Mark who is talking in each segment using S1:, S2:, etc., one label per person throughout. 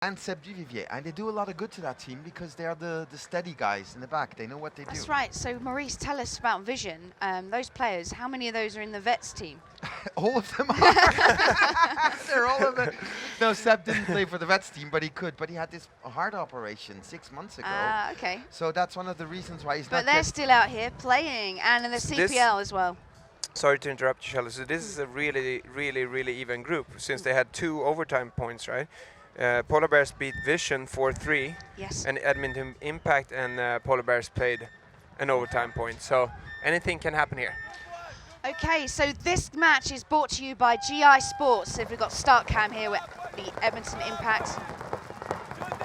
S1: and Seb Duvivier, and they do a lot of good to that team because they are the steady guys in the back. They know what they do.
S2: That's right. So Maurice, tell us about Vision. Those players, how many of those are in the vets team?
S1: All of them are. They're all of them. No, Seb didn't play for the vets team, but he could. But he had this heart operation 6 months ago.
S2: Ah, okay.
S1: So that's one of the reasons why he's
S2: But
S1: not.
S2: they're still out here playing, and in the CPL as well.
S3: Sorry to interrupt you, Shelley. So this is a really, really, really even group since they had 2 overtime points, right? Polar Bears beat Vision 4-3.
S2: Yes.
S3: And Edmonton Impact and Polar Bears played an overtime point. So anything can happen here.
S2: Okay, so this match is brought to you by GI Sports. So we've got start cam here with the Edmonton Impact.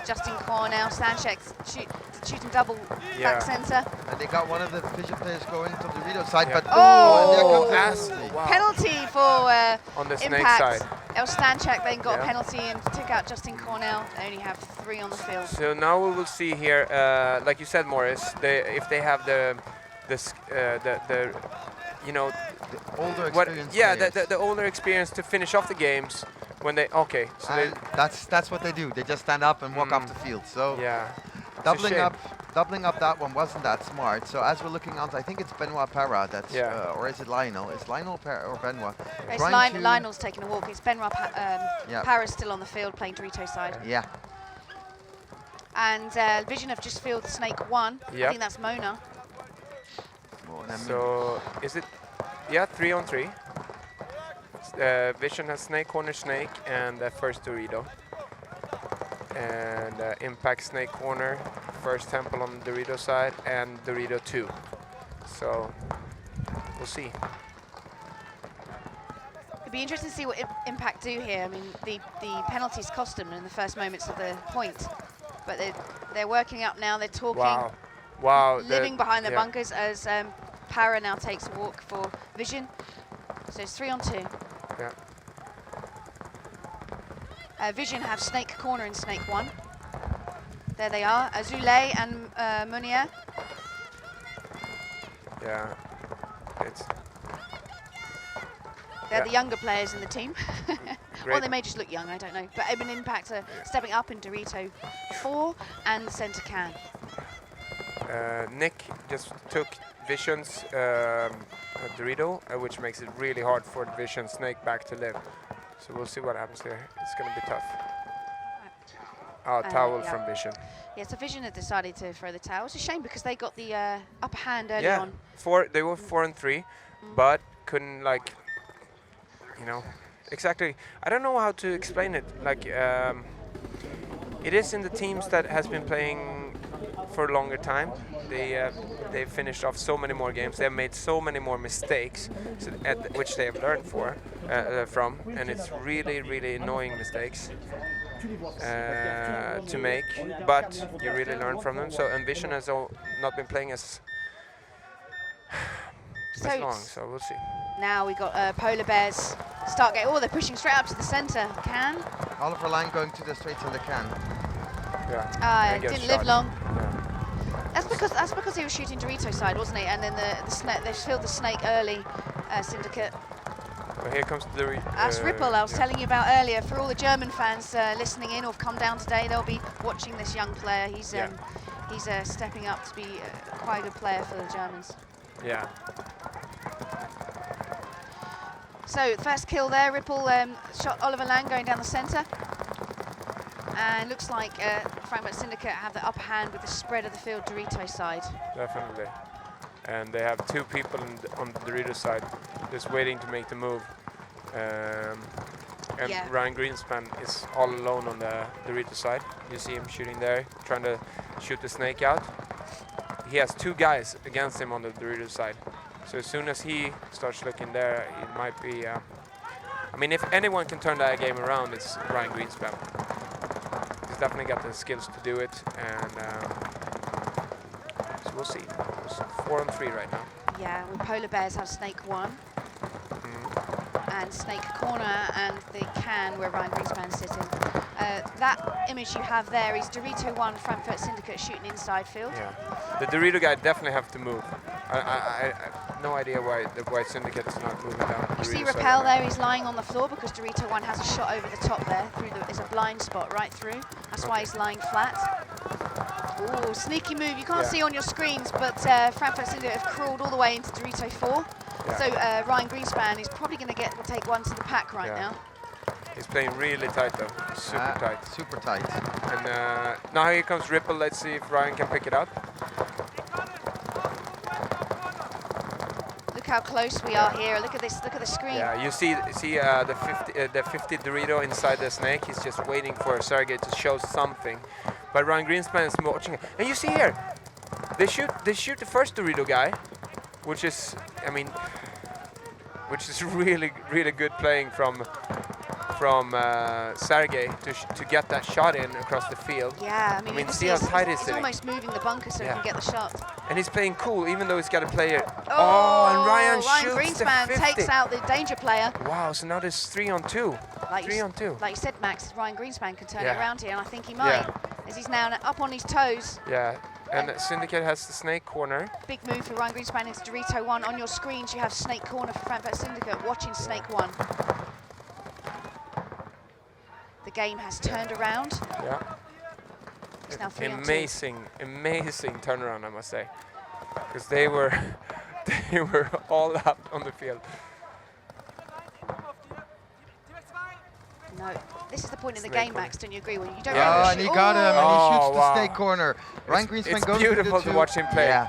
S2: Justin Cornell, Stanchek shooting double back centre.
S1: And they got one of the Vision players going to the Dorito side, but
S2: oh,
S1: wow.
S2: Penalty for
S3: on the Snake
S2: Impact.
S3: side.
S2: El Stanchek then got a penalty and took out Justin Cornell. They only have 3 on the field.
S3: So now we will see here, like you said, Morris, if they have the you know,
S1: the older experience.
S3: The older experience to finish off the games when they so
S1: that's what they do. They just stand up and walk off the field. So doubling up that one wasn't that smart. So as we're looking on, I think it's Benoit Parra that's or is it Lionel? It's Lionel or Benoit?
S2: It's Lionel's taking a walk. It's Benoit Parra's still on the field playing Dorito side.
S1: Yeah.
S2: And Vision have just fielded Snake 1. I think that's Mona.
S3: So is it 3 on 3? Vision has Snake, corner Snake, and first Dorito. And Impact Snake corner, first Temple on the Dorito side, and Dorito 2. So we'll see.
S2: It'd be interesting to see what Impact do here. I mean, the penalties cost them in the first moments of the point, but they're working up now. They're talking.
S3: Wow.
S2: Living behind the bunkers as Parra now takes a walk for Vision. So it's 3 on 2.
S3: Yeah.
S2: Vision have Snake corner in Snake 1. There they are, Azulay and Munier.
S3: Yeah.
S2: They're the younger players in the team. Or they may just look young, I don't know. But Edmonton Impact are stepping up in Dorito 4 and Centre Can.
S3: Nick just took Vision's Dorito, which makes it really hard for Vision Snake back to live. So we'll see what happens here. It's going to be tough. Towel from Vision.
S2: Yeah, so Vision had decided to throw the towel. It's a shame because they got the upper hand early on.
S3: They were 4 and 3, but couldn't exactly. I don't know how to explain it. It is in the teams that has been playing for a longer time. They've finished off so many more games. They've made so many more mistakes, which they have learned from, and it's really, really annoying mistakes to make. But you really learn from them. So Vision has not been playing as long. So we'll see.
S2: Now we got Polar Bears start game. Oh, they're pushing straight up to the centre. Can.
S1: Oliver Lang going to the straight center can.
S3: Yeah.
S2: Didn't live long. Yeah. That's because he was shooting Dorito side, wasn't he? And then they filled the Snake early, Syndicate.
S3: Well, here comes the
S2: That's Ripple I was telling you about earlier. For all the German fans listening in or have come down today, they'll be watching this young player. He's stepping up to be quite a good player for the Germans.
S3: Yeah.
S2: So first kill there, Ripple shot Oliver Lang going down the centre. And looks like Frankfurt Syndicate have the upper hand with the spread of the field Dorito side.
S3: Definitely. And they have 2 people on the Dorito side just waiting to make the move. And Ryan Greenspan is all alone on the Dorito side. You see him shooting there, trying to shoot the Snake out. He has 2 guys against him on the Dorito side. So as soon as he starts looking there, it might be... I mean, if anyone can turn that game around, it's Ryan Greenspan. He's definitely got the skills to do it, and so we'll see. It's 4 on 3 right now.
S2: Yeah, well, Polar Bears have Snake 1 and Snake corner, and the can where Ryan Greenspan's sitting. That image you have there is Dorito 1, Frankfurt Syndicate shooting inside field.
S3: Yeah, the Dorito guy definitely have to move. no idea why Syndicate is not moving down.
S2: You see Rappel there, he's lying on the floor because Dorito 1 has a shot over the top there. There's a blind spot right through. That's why he's lying flat. Ooh, sneaky move. You can't see on your screens, but Frankfurt Syndicate have crawled all the way into Dorito 4. Yeah. So Ryan Greenspan is probably going to take one to the pack right now.
S3: He's playing really tight though, super tight.
S1: Super tight.
S3: And now here comes Ripple. Let's see if Ryan can pick it up.
S2: Look how close we are here. Look at this. Look at the screen.
S3: Yeah, you see the 50 Dorito inside the snake. He's just waiting for Sergey to show something. But Ryan Greenspan is watching. And you see here, they shoot the first Dorito guy, which is, I mean, which is really good playing from Sergey to get that shot in across the field.
S2: Yeah, I mean
S3: see how tight he's sitting.
S2: He's almost moving the bunker so he can get the shot.
S3: And he's playing cool, even though he's got a player.
S2: Oh,
S3: and Ryan shoots
S2: Greenspan
S3: the 50.
S2: takes out the danger player.
S3: Wow, so now there's 3 on 2.
S2: Like
S3: 3 on 2.
S2: Like you said, Max, Ryan Greenspan can turn it around here, and I think he might, as he's now up on his toes.
S3: Yeah. And Syndicate has the snake corner.
S2: Big move for Ryan Greenspan into Dorito 1. On your screens, you have snake corner for Frankfurt Syndicate, watching snake 1. The game has turned around.
S3: Yeah.
S2: It's now 3 on 2.
S3: Amazing turnaround, I must say. Because they were all up on the field.
S2: No, this is the point in the game, Max, don't you agree? When you don't
S1: and he got him, and he shoots the snake corner. Ryan Greenspan goes to the 2.
S3: It's beautiful to watch him play.
S1: Yeah.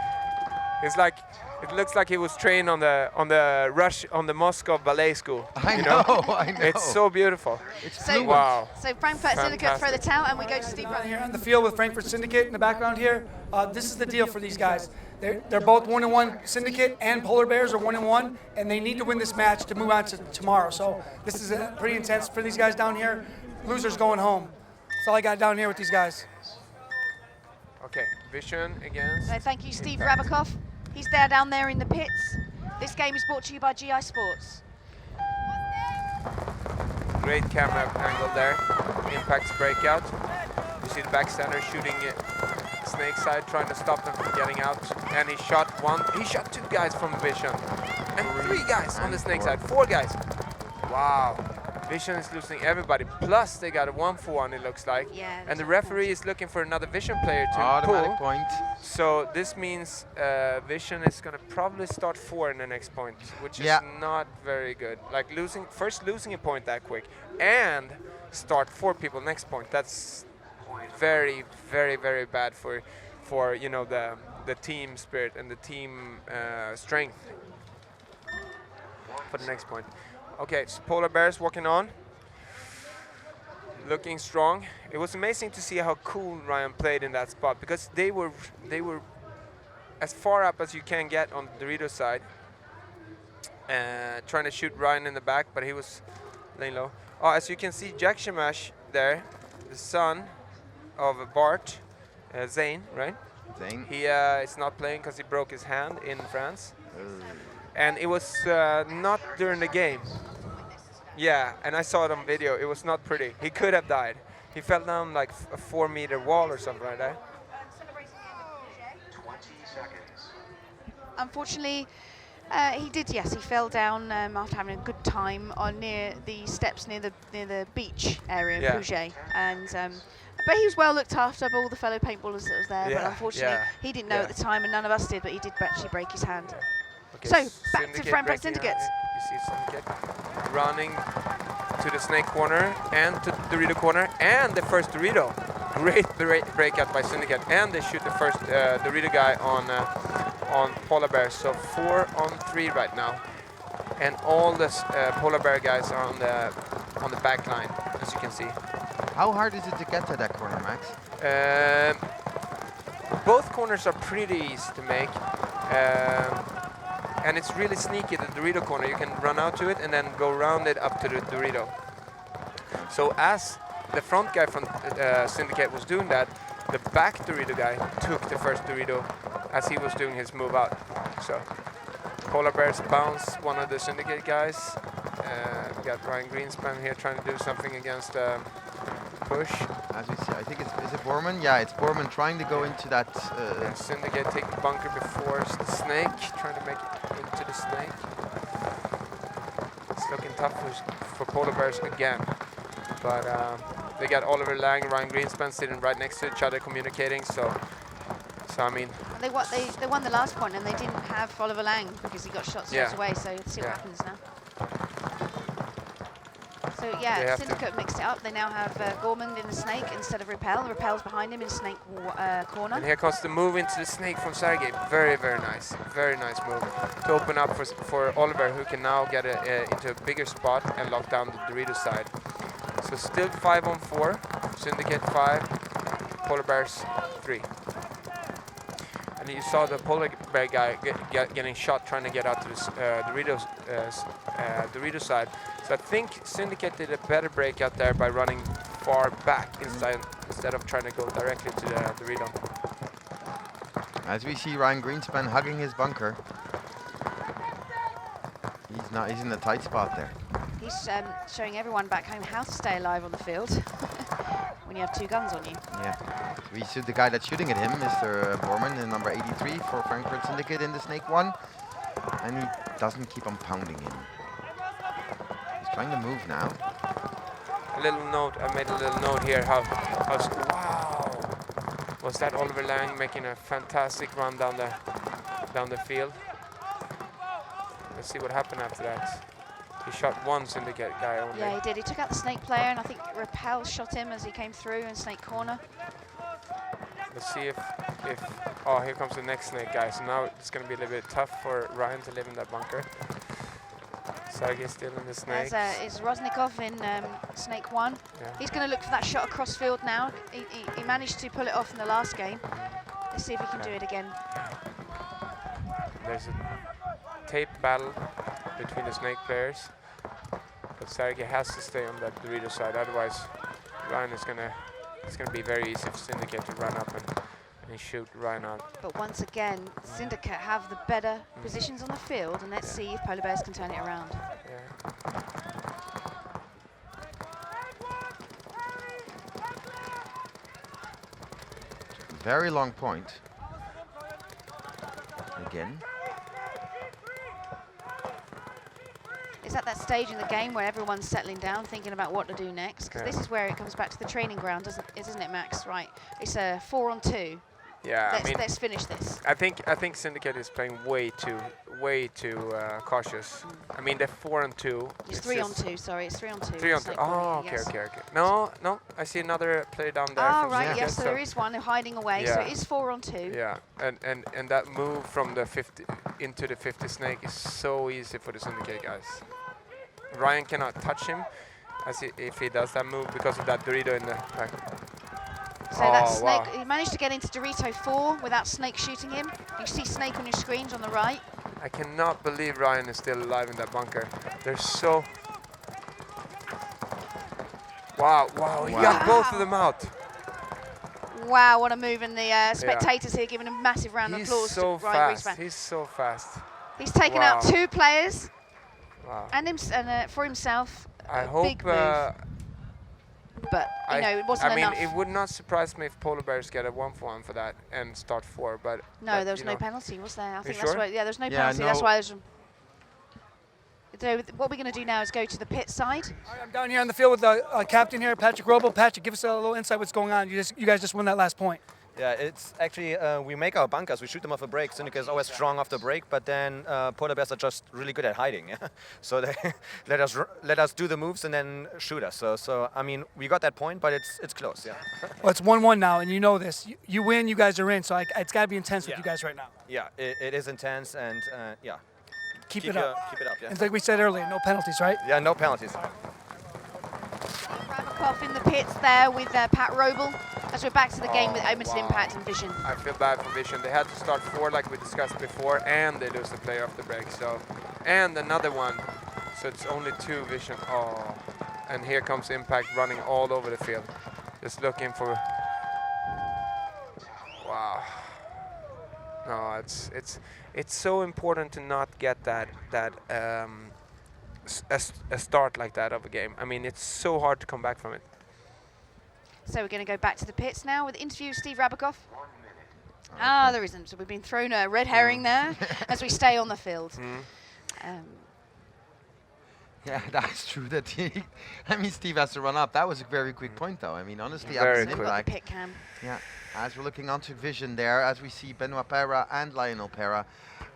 S3: It's like, it looks like he was trained on the Moscow ballet school.
S1: I know.
S3: It's so beautiful.
S1: It's fluent.
S3: Wow.
S2: So Frankfurt Syndicate throw the towel, and we go to Steve Rutherford.
S4: Here on the field with Frankfurt Syndicate in the background here. This is the deal for these guys. They're both 1-1. Syndicate and Polar Bears are 1-1, and they need to win this match to move on to tomorrow. So this is pretty intense for these guys down here. Losers going home. That's all I got down here with these guys.
S3: Okay, Vision against.
S2: So thank you, Steve Rabakov. He's down there in the pits. This game is brought to you by GI Sports.
S3: Great camera angle there. Impact's breakout. You see the backstander shooting snake side, trying to stop them from getting out. And he shot 2 guys from Vision. And 3 guys on the snake side. 4 guys. Wow. Vision is losing everybody. Plus they got a 1-for-1, it looks like.
S2: Yeah,
S3: and the referee is looking for another Vision player to
S1: automatic
S3: pull.
S1: point.
S3: So this means Vision is going to probably start 4 in the next point, which is not very good. Like first losing a point that quick and start 4 people next point. That's very bad for the team spirit and the team strength for the next point. Okay, so Polar Bears walking on, looking strong. It was amazing to see how cool Ryan played in that spot, because they were as far up as you can get on the Dorito side, trying to shoot Ryan in the back, but he was laying low. Oh, as you can see, Jack Shamash there, the son of Bart, Zane, right?
S1: Zane.
S3: He is not playing because he broke his hand in France. And it was not during the game. Yeah, and I saw it on video. It was not pretty. He could have died. He fell down like a 4-meter wall or something like that.
S5: 20 seconds.
S2: Unfortunately, he did. Yes, he fell down after having a good time on near the steps near the beach area of Puget, and but he was well looked after by all the fellow paintballers that was there. But unfortunately, he didn't know at the time, and none of us did. But he did actually break his hand.
S3: Okay,
S2: so back to Frankfurt Syndicate.
S3: You see Syndicate running to the snake corner and to the Dorito corner, and the first Dorito. Great breakout by Syndicate, and they shoot the first Dorito guy on Polar Bear. So 4 on 3 right now, and all the Polar Bear guys are on the back line, as you can see.
S1: How hard is it to get to that corner, Max?
S3: Both corners are pretty easy to make. And it's really sneaky, the Dorito corner. You can run out to it and then go around it up to the Dorito. So as the front guy from Syndicate was doing that, the back Dorito guy took the first Dorito as he was doing his move out. So Polar Bears bounce one of the Syndicate guys. We got Ryan Greenspan here trying to do something against push.
S1: As we see, I think is it Borg Borman? Yeah, it's Borman trying to go into that.
S3: Syndicate take the bunker before the snake, trying to make it into the snake. It's looking tough for Polar Bears again. But they got Oliver Lang, Ryan Greenspan sitting right next to each other communicating, so I mean...
S2: They won the last point and they didn't have Oliver Lang because he got shot straight away, so let's see what happens now. So yeah, Syndicate mixed it up. They now have Gorman in the snake instead of Repel. Repel's behind him in snake corner.
S3: And here comes the move into the snake from Sergey. Very, very nice. Very nice move to open up for Oliver, who can now get into a bigger spot and lock down the Dorito side. So still 5-on-4. Syndicate 5, Polar Bears 3. And you saw the Polar Bear guy getting shot trying to get out to the Dorito side. So I think Syndicate did a better breakout there by running far back instead of trying to go directly to the Dorito.
S1: As we see Ryan Greenspan hugging his bunker. He's in a tight spot there.
S2: He's showing everyone back home how to stay alive on the field when you have 2 guns on you.
S1: Yeah. We see the guy that's shooting at him, Mr. Borman, in number 83 for Frankfurt Syndicate in the Snake 1. And he doesn't keep on pounding him. He's trying to move now.
S3: A little note, I made a little note here. Wow! Was that Oliver Lang making a fantastic run down the field? Let's see what happened after that. He shot one Syndicate guy only.
S2: Yeah, he did. He took out the snake player, and I think Repel shot him as he came through in snake corner.
S3: Let's see if oh, here comes the next snake guy. So now it's going to be a little bit tough for Ryan to live in that bunker. Sergey still in the snake.
S2: Is Roznikov in snake 1. Yeah. He's going to look for that shot across field now. He managed to pull it off in the last game. Let's see if he can do it again.
S3: There's a tape battle between the snake players, but Sergey has to stay on that Dorito side. Otherwise, Ryan is gonna. It's gonna be very easy for Syndicate to run up and shoot Ryan out.
S2: But once again, Syndicate have the better positions on the field, and let's see if Polar Bears can turn it around.
S3: Yeah.
S1: Very long point. Again.
S2: It's at that stage in the game where everyone's settling down, thinking about what to do next. Because this is where it comes back to the training ground, isn't it, Max? Right. It's a 4-on-2.
S3: Yeah.
S2: Let's finish this.
S3: I think Syndicate is playing way too cautious. I mean, they're 4-on-2.
S2: It's 3-on-2. Sorry, it's 3-on-2.
S3: 3-on-2. Oh, okay. No. I see another player down there.
S2: Oh, right. Yes, so there is one hiding away. Yeah. So it is 4-on-2.
S3: Yeah, and that move from the 50 into the 50 snake is so easy for the Syndicate guys. Ryan cannot touch him if he does that move because of that Dorito in the back.
S2: So that snake, he managed to get into Dorito 4 without Snake shooting him. You see Snake on your screens on the right.
S3: I cannot believe Ryan is still alive in that bunker. They're so... Wow, he got both of them out.
S2: Wow, what a move, and the spectators here giving a massive round of applause to Ryan Greenspan.
S3: He's so fast.
S2: He's taken out 2 players and for himself.
S3: I hope...
S2: Big move. But, you know, it wasn't enough.
S3: I mean, it would not surprise me if Polar Bears get a 1-for-1 for that and start 4, but...
S2: No, there was no penalty, was there? I think that's why, there's no penalty.
S1: No.
S2: That's why there's... So what we're going to do now is go to the pit side.
S4: All right, I'm down here on the field with the captain here, Patrick Robo. Patrick, give us a little insight what's going on. You guys just won that last point.
S5: Yeah, it's actually, we make our bunkers, we shoot them off a break. Syndicate is always strong off the break, but then Polar Bears are just really good at hiding. Yeah? So they let us do the moves and then shoot us. So I mean, we got that point, but it's close, yeah.
S4: Well, it's 1-1 now, and you know this. You win, you guys are in, so it's got to be intense with you guys right now.
S5: Yeah, it is intense, and yeah.
S4: Keep it up.
S5: Keep it up, yeah.
S4: It's like we said earlier, no penalties, right?
S5: Yeah, no penalties.
S2: Rabakov in the pits there with Pat Roble. As we're back to the game with Edmonton Impact and Vision.
S3: I feel bad for Vision. They had to start 4 like we discussed before, and they lose the player off the break. So, and another one. So it's only 2 Vision. Oh, and here comes Impact running all over the field, just looking for. Wow. No, it's so important to not get that a start like that of a game. I mean, it's so hard to come back from it.
S2: So we're going to go back to the pits now with interview Steve Rabikoff. Ah, there isn't. So we've been thrown a red herring there as we stay on the field.
S1: Yeah, that's true. That I mean, Steve has to run up. That was a very quick point, though. I mean, honestly,
S3: very
S1: quick.
S2: Got the pit cam.
S1: Yeah, as we're looking onto vision there, as we see Benoit Pera and Lionel Pera,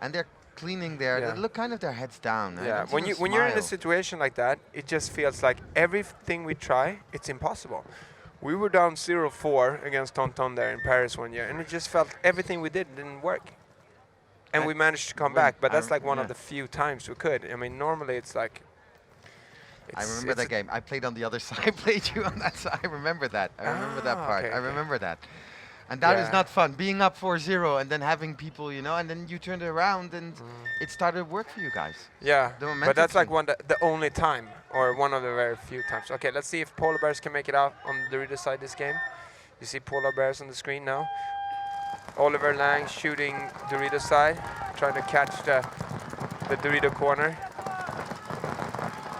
S1: and they're cleaning there. They look kind of their heads down.
S3: Yeah, when you're in a situation like that, it just feels like everything we try, it's impossible. We were down 0-4 against Tonton there in Paris one year, and it just felt everything we did didn't work. And we managed to come back, but that's like one of the few times we could. I mean, normally it's like.
S1: I remember that game. I played on the other side. I played you on that side. I remember that. I remember that part. I remember that. And that is not fun. Being up 4-0 and then having people, you know, and then you turned it around and it started to work for you guys.
S3: Yeah, but that's like the only time, or one of the very few times. Okay, let's see if Polar Bears can make it out on the Dorito side this game. You see Polar Bears on the screen now. Oliver Lang shooting Dorito side, trying to catch the Dorito corner.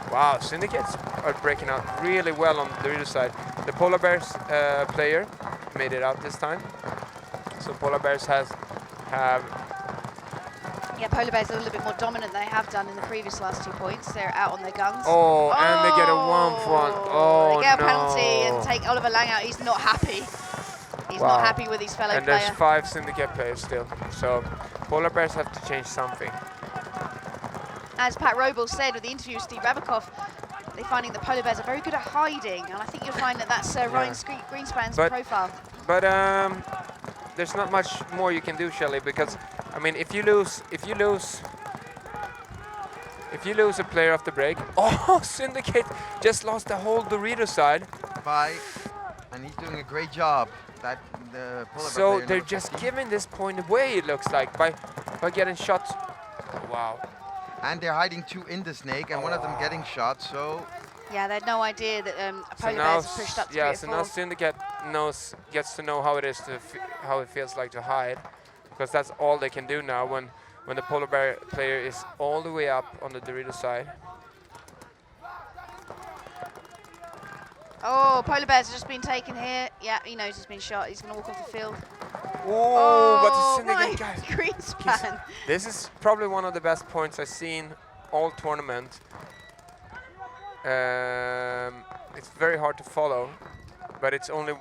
S3: Wow, Syndicates are breaking out really well on the Dorito side. The Polar Bears player made it out this time. So Polar Bears have...
S2: Yeah, Polar Bears are a little bit more dominant than they have done in the previous last 2 points. They're out on their guns.
S3: Oh, and they get a 1-1. Oh,
S2: they get a penalty and take Oliver Lang out. He's not happy. He's not happy with his fellow player.
S3: And there's 5 Syndicate players still. So Polar Bears have to change something.
S2: As Pat Roble said with the interview with Steve Rabikoff, they're finding that Polar Bears are very good at hiding, and I think you'll find that that's Ryan Greenspan's profile.
S3: But there's not much more you can do, Shelley, because I mean, if you lose a player off the break, Syndicate just lost the whole Dorito side.
S1: And he's doing a great job.
S3: So they're just giving this point away, it looks like, by getting shots. Wow.
S1: And they're hiding 2 in the snake, and one of them getting shot, so...
S2: Yeah, they had no idea that Polar Bears pushed up to 3 or 4.
S3: So now Syndicate gets to know how it is how it feels like to hide, because that's all they can do now when the Polar Bear player is all the way up on the Dorito side.
S2: Oh, Polar Bears has just been taken here. Yeah, he knows he's been shot. He's going to walk off the field.
S3: But the Syndicate guys.
S2: Greenspan.
S3: This is probably one of the best points I've seen all tournament. It's very hard to follow, but it's only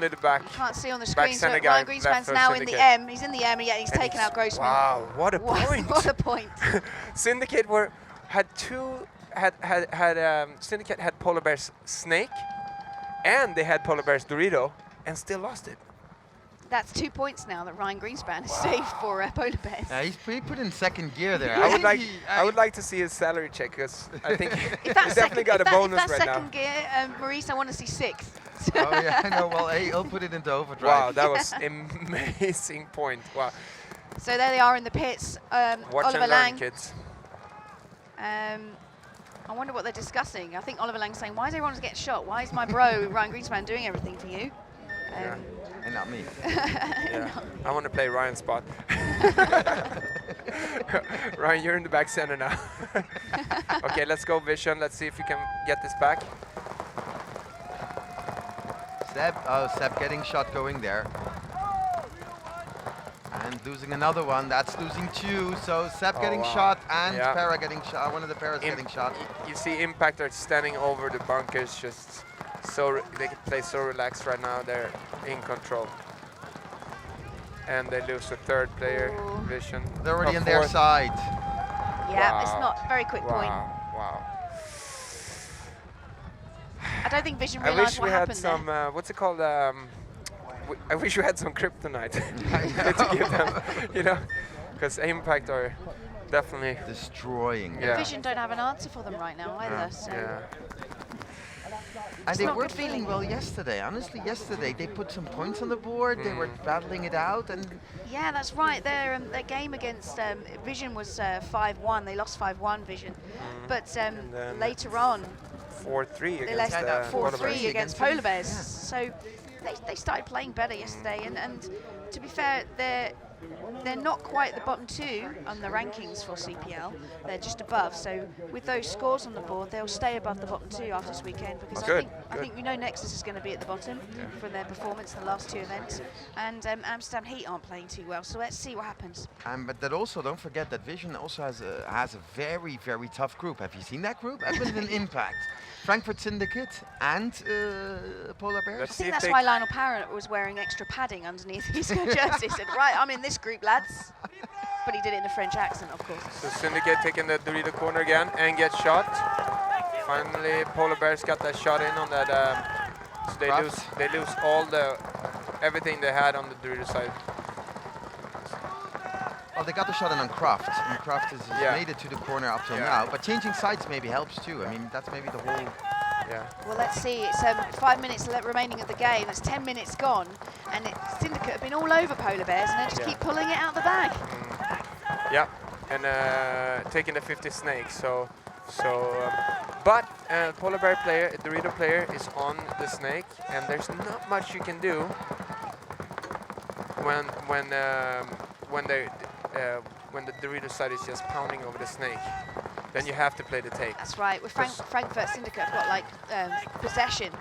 S3: the back.
S2: You can't see on the screen, so Ryan Greenspan's now
S3: Syndicate.
S2: in the M. He's in the M, and yet he's taken out Grossman.
S3: Wow, what a point!
S2: What a point!
S3: Syndicate Syndicate had Polar Bears Snake, and they had Polar Bears Dorito, and still lost it.
S2: That's 2 points now that Ryan Greenspan has saved for Polar Bears.
S1: Yeah, he's put in second gear there.
S3: I would like to see his salary check, because I think he definitely got a bonus right now.
S2: If that's second gear, Maurice, I want to see 6th.
S1: Oh yeah, I know. Well, he'll put it into overdrive.
S3: Wow, that was amazing point. Wow.
S2: So there they are in the pits.
S3: Watch
S2: Oliver
S3: and
S2: Lang.
S3: learn, kids.
S2: I wonder what they're discussing. I think Oliver Lang's saying, why is everyone getting shot? Why is my bro, Ryan Greenspan, doing everything for you?
S1: And not me.
S3: I want to play Ryan's spot. Ryan, you're in the back center now. Okay, let's go Vision. Let's see if we can get this back.
S1: Seb getting shot going there. And losing another one. That's losing 2. So Seb getting shot and Pera getting shot. One of the Peras getting shot.
S3: You see Impact are standing over the bunkers, just so they can play so relaxed right now. They're in control. And they lose a 3rd player, Vision.
S1: They're already on their side.
S2: Yeah, it's not a very quick point.
S3: Wow.
S2: I don't think Vision realised what happened there.
S3: I wish we had some, what's it called? I wish we had some kryptonite to give them, you know, because Impact are definitely
S1: destroying.
S2: Vision don't have an answer for them right now either. So.
S1: And they were feeling well yesterday. Honestly, yesterday they put some points on the board. They were battling it out, and
S2: yeah, that's right. Their game against Vision was 5-1. They lost 5-1 Vision, but later on
S3: 4-3
S2: they lost 4-3 against Polar Bears. So they started playing better yesterday. And to be fair, they're not quite the bottom 2 on the rankings for CPL. They're just above. So with those scores on the board, they'll stay above the bottom 2 after this weekend, because I think we know Nexus is going to be at the bottom from their performance in the last 2 events, and Amsterdam Heat aren't playing too well. So let's see what happens.
S1: But that also, don't forget that Vision also has a very, very tough group. Have you seen that group? Edmonton Impact, Frankfurt Syndicate, and Polar Bears.
S2: I think that's why Lionel Parrott was wearing extra padding underneath his jersey. He said, right, I'm in this group, lads. But he did it in a French accent, of course.
S3: So Syndicate taking the Dorito corner again and gets shot. Finally, Polar Bears got that shot in on that. So they lose all everything they had on the Dorito side.
S1: Well, they got the shot in on Kraft, and Kraft has made it to the corner up till now. But changing sides maybe helps too. I mean, that's maybe the whole.
S3: Yeah.
S2: Well, let's see. It's 5 minutes remaining of the game. That's 10 minutes gone, and Syndicate have been all over Polar Bears, and they just keep pulling it out of the bag.
S3: Yeah, and taking the 50 snakes. But Polar Bear player, Dorito player, is on the snake, and there's not much you can do when the Dorito side is just pounding over the snake. Then you have to play the take.
S2: That's right. With Frankfurt Syndicate have got like possession,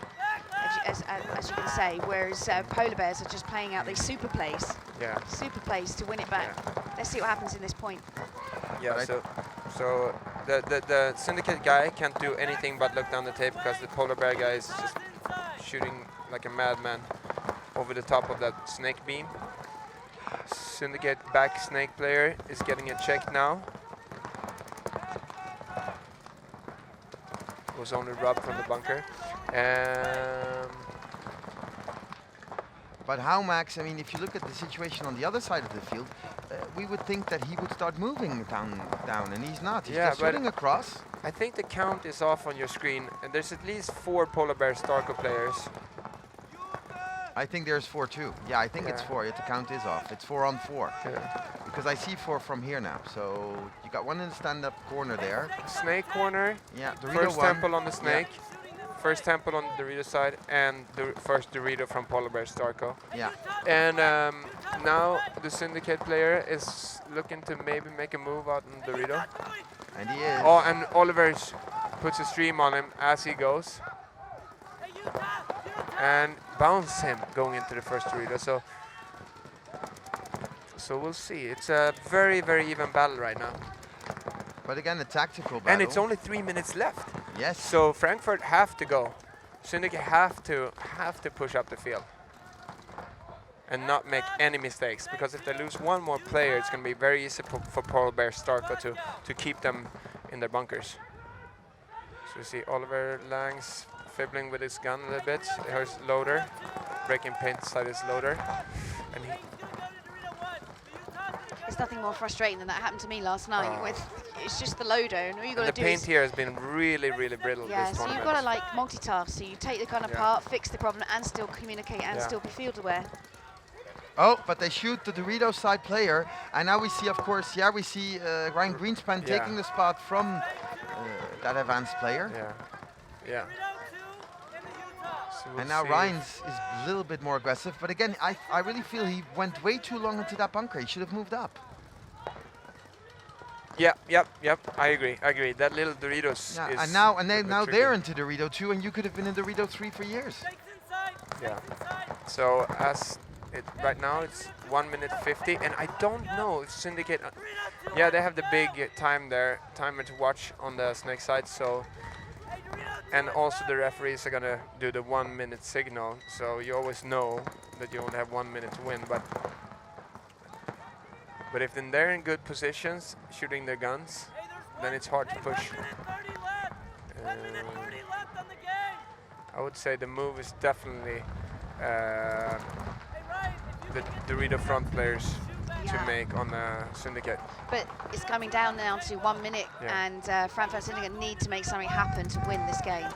S2: as you can say, whereas Polar Bears are just playing out these super plays.
S3: Yeah. Super
S2: plays to win it back. Yeah. Let's see what happens in this point.
S3: Yeah. So the Syndicate guy can't do anything but look down the tape, because the Polar Bear guy is just shooting like a madman over the top of that snake beam. Syndicate back snake player is getting a check now. Was only rubbed from the bunker.
S1: But how, Max? I mean, if you look at the situation on the other side of the field, we would think that he would start moving down, and he's not. He's just shooting across.
S3: I think the count is off on your screen, and there's at least 4 Polar Bear Starco players.
S1: I think there's 4 too. Yeah, I think it's 4. The count is off. It's 4 on 4.
S3: Yeah.
S1: Because I see 4 from here now. So you got one in the stand-up corner there.
S3: Snake corner.
S1: Yeah, Dorito
S3: first temple on the snake. Yeah. First temple on the Dorito side, and the first Dorito from Polar Bear Starco.
S1: Yeah.
S3: And now the Syndicate player is looking to maybe make a move out on Dorito.
S1: And he is.
S3: Oh, and Oliver puts a stream on him as he goes. And bounce him going into the first Dorito. So we'll see. It's a very, very even battle right now.
S1: But again, a tactical battle.
S3: And it's only 3 minutes left.
S1: Yes.
S3: So Frankfurt have to go. Syndicate have to push up the field and not make any mistakes, because if they lose one more player, it's going to be very easy for Polar Bear Starco to keep them in their bunkers. So you see Oliver Langs fibbling with his gun a little bit. Here's Loader, breaking paint inside his Loader. And
S2: there's nothing more frustrating than that happened to me last night. It's just the Loader, and all you got to do
S3: the paint here has been really, really brittle.
S2: Yeah,
S3: this
S2: so you've got to like multitask. So you take the gun apart, fix the problem, and still communicate, and still be field aware.
S1: Oh, but they shoot the Dorito side player, and now we see, of course, we see Ryan Greenspan taking the spot from that advanced player.
S3: Yeah. So we'll
S1: and now Ryan's is a little bit more aggressive, but again, I really feel he went way too long into that bunker. He should have moved up.
S3: Yep. I agree. That little Doritos is.
S1: And now they're into Dorito 2, and you could have been in Dorito 3 for years.
S3: Yeah. So right now it's 1 minute 50, and I don't know if Syndicate. They have the big timer to watch on the snake side. So, and also the referees are gonna do the 1 minute signal. So you always know that you only have 1 minute to win, But if they're in good positions, shooting their guns, then it's hard to push. I would say the move is definitely the Dorito front players to make on the Syndicate.
S2: But it's coming down now to 1 minute, and Frankfurt Syndicate need to make something happen to win this game.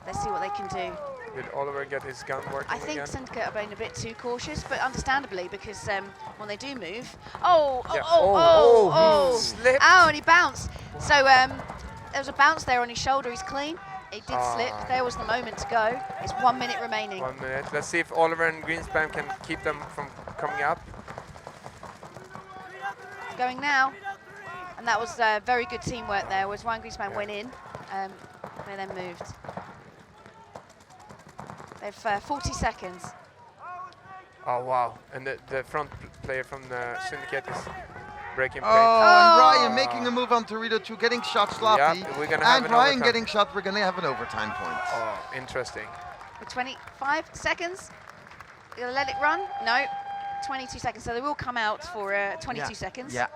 S2: Let's see what they can do.
S3: Did Oliver get his gun working
S2: I think
S3: again?
S2: Syndicate are being a bit too cautious, but understandably, because when they do move...
S3: Slipped.
S2: Oh, and he bounced. So there was a bounce there on his shoulder. He's clean. He did slip. There was the moment to go. It's 1 minute remaining.
S3: 1 minute. Let's see if Oliver and Greenspan can keep them from coming up.
S2: going now. And that was very good teamwork there, whereas Ryan Greenspan went in, and then moved. They've 40 seconds.
S3: Oh, wow. And the front player from the Syndicate is breaking paint.
S1: And Ryan making a move on Torito 2, getting shot sloppy.
S3: Yeah, we're gonna have
S1: and
S3: an
S1: Ryan
S3: overtime.
S1: getting shot, we're going to have an overtime point.
S3: Oh, interesting.
S2: With 25 seconds. You're gonna let it run? No. 22 seconds. So they will come out for 22 seconds.
S1: Yeah.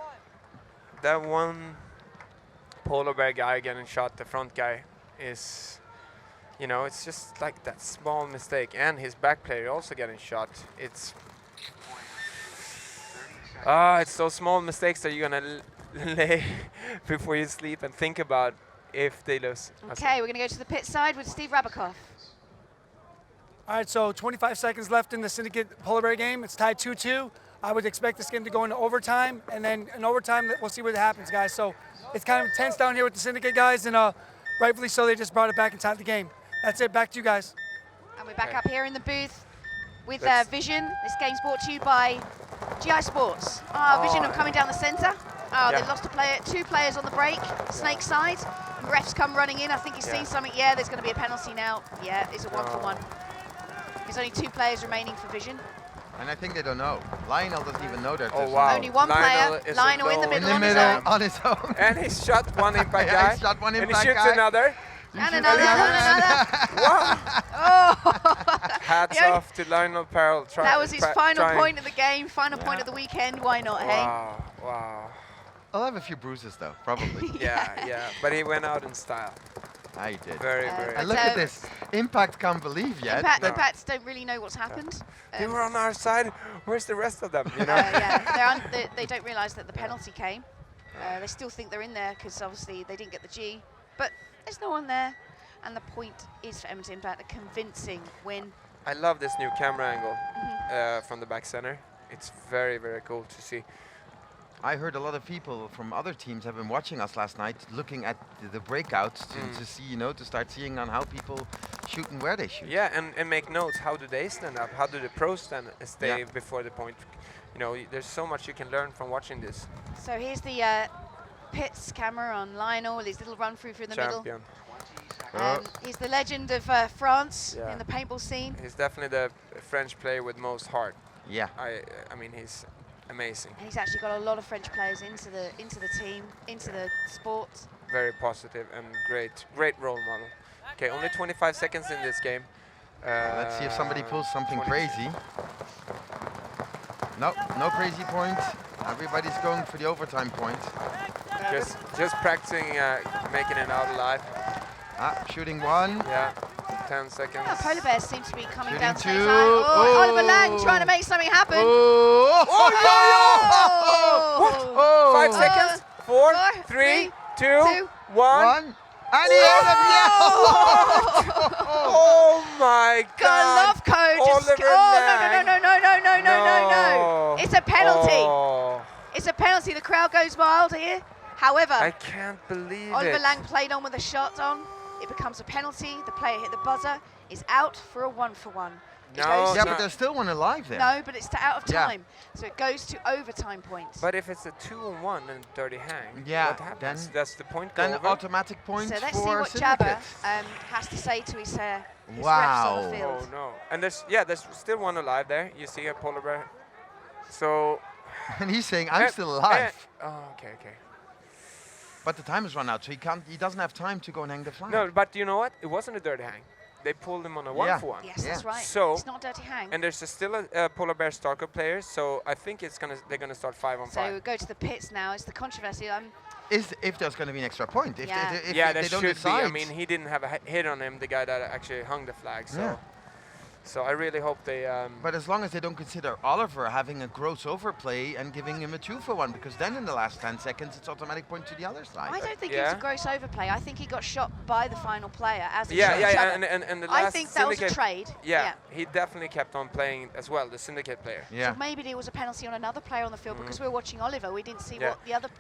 S3: That one polar bear guy getting shot, the front guy, is, you know, it's just like that small mistake. And his back player also getting shot. It's those small mistakes that you're gonna lay before you sleep and think about if they lose.
S2: Okay, we're gonna go to the pit side with Steve Rabakoff.
S4: All right, so 25 seconds left in the Syndicate Polar Bear game. It's tied 2-2. I would expect this game to go into overtime, and then in overtime, we'll see what happens, guys. So it's kind of tense down here with the Syndicate guys, and rightfully so, they just brought it back inside the game. That's it, back to you guys.
S2: And we're back up here in the booth with Vision. This game's brought to you by GI Sports. Vision are coming down the centre. They've lost a player, 2 players on the break, Snake side. Ref's come running in, I think he's seen something. Yeah, there's gonna be a penalty now. Yeah, it's a 1-for-1. There's only 2 players remaining for Vision.
S1: And I think they don't know. Lionel doesn't even know that.
S3: Oh, wow.
S2: Only one
S3: Lionel
S2: player, Lionel in the middle,
S1: on his own.
S3: And he shot one impact guy.
S1: He shot one
S3: and
S1: impact
S3: he shoots
S1: guy.
S3: another.
S2: And another, and another.
S3: Wow.
S2: Oh!
S3: Hats off to Lionel Parrell.
S2: That was his final
S3: trying.
S2: point of the game, final point of the weekend. Why not, hey?
S3: Wow, wow.
S1: I'll have a few bruises though, probably.
S3: Yeah. But he went out in style.
S1: I did.
S3: Very, very.
S1: And look at this. Impact can't believe yet.
S2: Impacts don't really know what's happened.
S3: They were on our side. Where's the rest of them? You know?
S2: They don't realise that the penalty came. They still think they're in there because obviously they didn't get the G. But there's no one there. And the point is for Edmonton Impact, a convincing win.
S3: I love this new camera angle from the back center. It's very, very cool to see.
S1: I heard a lot of people from other teams have been watching us last night, looking at the breakouts to see, to start seeing on how people shoot and where they shoot.
S3: Yeah, and make notes. How do they stand up? How do the pros stay before the point? You know, there's so much you can learn from watching this.
S2: So here's the pits camera on Lionel, his little run through the middle. He's the legend of France in the paintball scene.
S3: He's definitely the French player with most heart.
S1: Yeah.
S3: I mean, he's amazing.
S2: And he's actually got a lot of French players into the team, into the sport.
S3: Very positive and great role model. Okay, only 25 seconds in this game.
S1: Let's see if somebody pulls something crazy. No crazy point. Everybody's going for the overtime point.
S3: Just practicing making it out alive.
S1: Shooting 1.
S3: Yeah. 10 seconds.
S2: Oh, Polar Bears seem to be coming down to
S1: 2.
S2: Oliver Lang trying to make something happen.
S1: Oh!
S3: 5 seconds. 4, 3, 2, 1.
S1: And he had him!
S3: Oh my God!
S2: Golovko just. No! It's a penalty.
S3: Oh.
S2: It's a penalty. The crowd goes wild here. However,
S3: I can't believe
S2: Oliver
S3: it.
S2: Lang played on with a shot on. It becomes a penalty. The player hit the buzzer. Is out for a 1-for-1.
S1: But there's still one alive there.
S2: No, but it's out of time. So it goes to overtime points.
S3: But if it's a 2-on-1 and dirty hang,
S1: what
S3: happens? Does the point
S1: then
S3: go
S1: automatic points
S2: so let's
S1: for
S2: see what
S1: Syndicate.
S2: Jabba has to say to his refs on the field.
S3: Oh no! And there's still one alive there. You see a polar bear. So.
S1: And he's saying, "I'm still alive."
S3: Oh, okay.
S1: But the time has run out, so he doesn't have time to go and hang the flag.
S3: No, but you know what? It wasn't a dirty hang. They pulled him on a 1-for-1.
S2: Yes, that's right.
S3: So
S2: it's not a dirty hang.
S3: And there's still a polar bear stalker player, so I think they're gonna start 5-on-5.
S2: So we go to the pits now. It's the controversy.
S1: Is if there's going to be an extra point. If
S3: there
S1: they don't
S3: should
S1: decide.
S3: be. I mean, he didn't have a hit on him, the guy that actually hung the flag. So. So I really hope they.
S1: But as long as they don't consider Oliver having a gross overplay and giving him a 2-for-1, because then in the last 10 seconds it's automatic point to the other side.
S2: I don't think it was a gross overplay. I think he got shot by the final player as a
S3: and the last
S2: I think that was a trade.
S3: Yeah, he definitely kept on playing as well, the Syndicate player.
S2: So maybe there was a penalty on another player on the field because we were watching Oliver. We didn't see what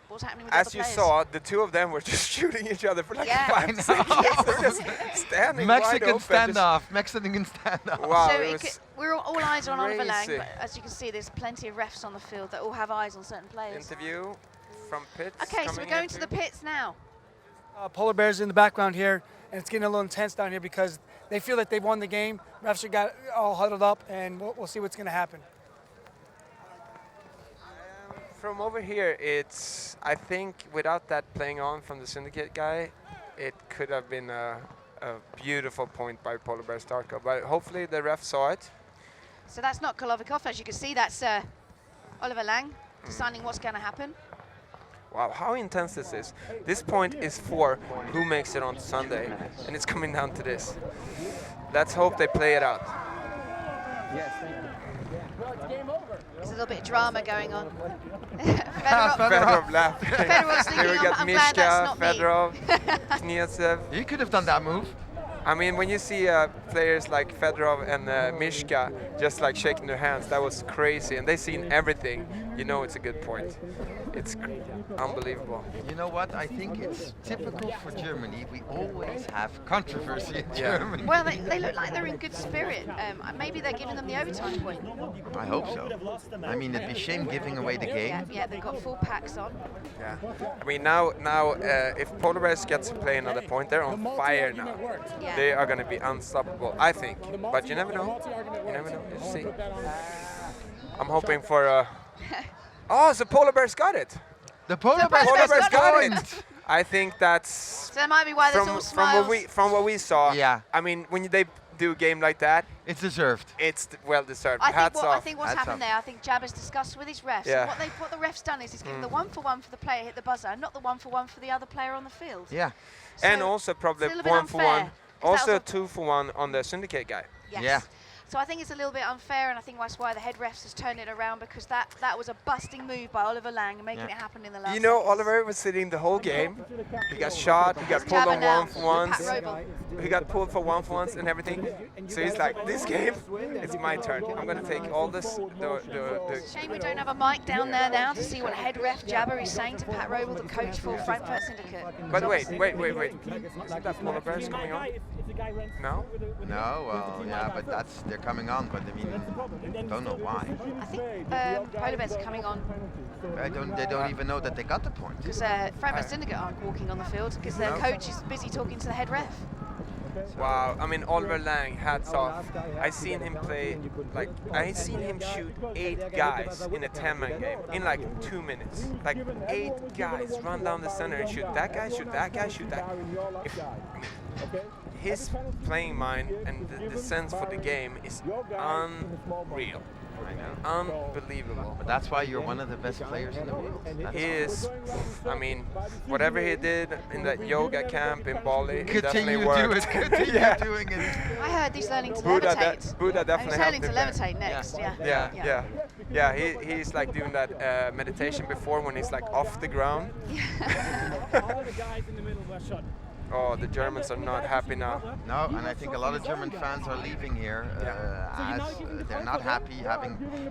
S2: was happening with the other players.
S3: As you saw, the two of them were just shooting each other for like 5 seconds. They're just standing
S1: Mexican
S3: wide
S1: standoff. Mexican standoff.
S3: Wow,
S2: so we're all eyes on Oliver Lang, but as you can see, there's plenty of refs on the field that all have eyes on certain players.
S3: Interview. from pits.
S2: Okay, so we're going to the pits now.
S4: Polar Bears in the background here, and it's getting a little intense down here because they feel that they've won the game. Refs are got all huddled up, and we'll see what's going to happen.
S3: From over here, I think without that playing on from the Syndicate guy, it could have been a beautiful point by Polar Bear Starko, but hopefully the ref saw it.
S2: So that's not Kolovikov, as you can see, that's Oliver Lang deciding what's going to happen.
S3: Wow, how intense this is. This point is for who makes it on Sunday, and it's coming down to this. Let's hope they play it out.
S2: There's a little bit of drama going on.
S3: Fedorov laughing.
S2: Fedorov's thinking,
S3: Here we got
S2: I'm glad that's
S3: Mishka,
S2: not me.
S3: Fedorov, Kniesev.
S1: You could have done that move.
S3: I mean, when you see players like Fedorov and Mishka just like shaking their hands, that was crazy. And they've seen everything. You know it's a good point. It's unbelievable.
S1: You know what? I think it's typical for Germany. We always have controversy in Germany.
S2: Well, they look like they're in good spirit. Maybe they're giving them the overtime point.
S1: I hope so. I mean, it'd be a shame giving away the game.
S2: Yeah, they've got full packs on.
S3: Yeah. I mean, now if Polar Bears gets to play another point, they're on fire now.
S2: Yeah.
S3: They are going to be unstoppable, I think. But you never know. You never know. You'll see. I'm hoping for oh, so Polar Bears got it.
S1: The Polar Bears
S3: got it. I think that's
S2: So that might be why there's all smiles.
S3: from what we saw.
S1: Yeah.
S3: I mean, when they do a game like that,
S1: it's deserved.
S3: It's well deserved.
S2: I
S3: Hats off.
S2: think what's
S1: Hats
S2: happened
S1: off.
S2: there, I think Jabber's discussed with his refs.
S3: Yeah.
S2: And what the ref's done is he's given the 1-for-1 for the player hit the buzzer, and not the 1-for-1 for the other player on the field.
S1: Yeah.
S2: So
S3: And also probably
S2: it's a little bit
S3: 1-for-1.
S2: unfair, 'cause that
S3: Also
S2: was
S3: 2-for-1 on the Syndicate guy.
S2: Yes.
S1: Yeah.
S2: So I think it's a little bit unfair, and I think that's why the head refs has turned it around, because that was a busting move by Oliver Lang, making it happen in the last.
S3: You know,
S2: seconds.
S3: Oliver was sitting the whole game. He got shot. He got
S2: It's
S3: pulled
S2: Jabber
S3: on
S2: now,
S3: 1-for-1s.
S2: Pat Roble.
S3: He got pulled for 1-for-1s and everything. So he's like, this game, it's my turn. I'm gonna take all this.
S2: Shame we don't have a mic down there now to see what head ref Jabber is saying to Pat Roble, the coach for Frankfurt Syndicate.
S3: But wait. Isn't that Polar Bears coming on? No?
S1: No, well, yeah, but they're coming on, but I mean, don't know why.
S2: I think Polar Bears are coming on
S1: They don't even know that they got the point.
S2: because Frankfurt Syndicate aren't walking on the field because their coach is busy talking to the head ref.
S3: Wow, I mean, Oliver Lang, hats off. I seen him play, like, I seen him shoot 8 guys in a 10-man game in like 2 minutes. Like 8 guys run down the center and shoot that guy, shoot that guy, shoot that. His playing mind and the sense for the game is unreal.
S1: I know.
S3: Unbelievable.
S1: But that's why you're one of the best players in the world.
S3: He is, I mean, whatever he did in that yoga camp in Bali, it definitely worked.
S1: Continue doing it.
S2: I heard he's learning to
S3: Buddha
S2: levitate.
S3: Buddha definitely
S2: He's learning to
S3: helped him
S2: levitate next,
S3: Yeah, he's like doing that meditation before when he's like off the ground. Oh, the Germans are not happy now.
S1: No, and I think a lot of German fans are leaving here as they're not happy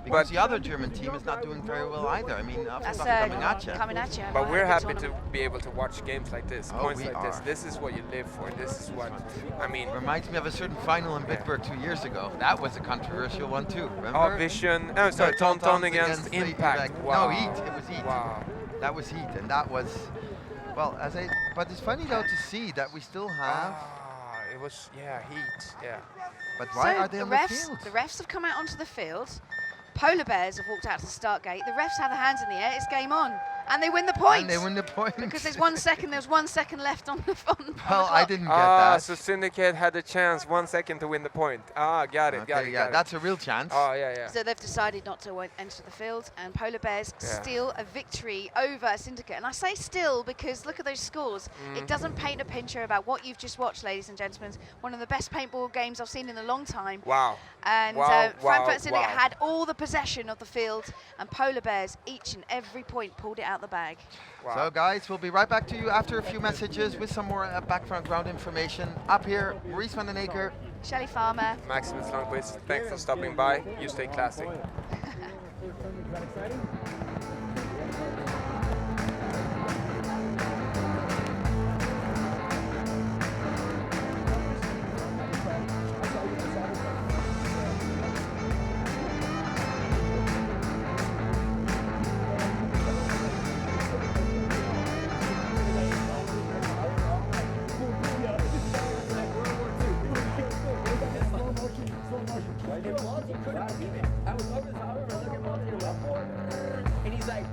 S1: because the other German team is not doing very well either. I mean,
S2: That's
S1: coming at you.
S3: But we're happy to be able to watch games like this,
S1: Oh,
S3: points
S1: we
S3: like this.
S1: are.
S3: This is what you live for. This is what, I mean.
S1: Reminds me of a certain final in Bitburg 2 years ago. That was a controversial one too. Remember?
S3: Oh, Vision. Oh, sorry, Tauntaun against Impact. Wow.
S1: No, Heat. It was Heat.
S3: Wow.
S1: That was Heat, and that was, well, but it's funny though to see that we still have.
S3: It was, Heat. Yeah.
S1: But why
S2: so
S1: are they on the field?
S2: The refs have come out onto the field. Polar Bears have walked out to the start gate. The refs have their hands in the air. It's game on. And they win the point.
S1: And they win the point.
S2: Because there's 1 second. There's 1 second left on the
S1: Well, I didn't get that.
S3: So Syndicate had a chance, 1 second to win the point. Got it.
S1: Yeah, that's a real chance.
S3: Oh, yeah.
S2: So they've decided not to enter the field, and Polar Bears steal a victory over Syndicate. And I say still because look at those scores. It doesn't paint a picture about what you've just watched, ladies and gentlemen. One of the best paintball games I've seen in a long time.
S3: Wow.
S2: And Frankfurt Syndicate had all the possession of the field, and Polar Bears, each and every point, pulled it out the bag.
S3: Wow.
S1: So guys, we'll be right back to you after a few messages with some more background ground information. Up here, Maurice van den Aker.
S2: Shelley Farmer.
S3: Maximus Lundqvist, thanks for stopping by. You stay classy.
S6: I was over the top of him, looking at him, and he's like,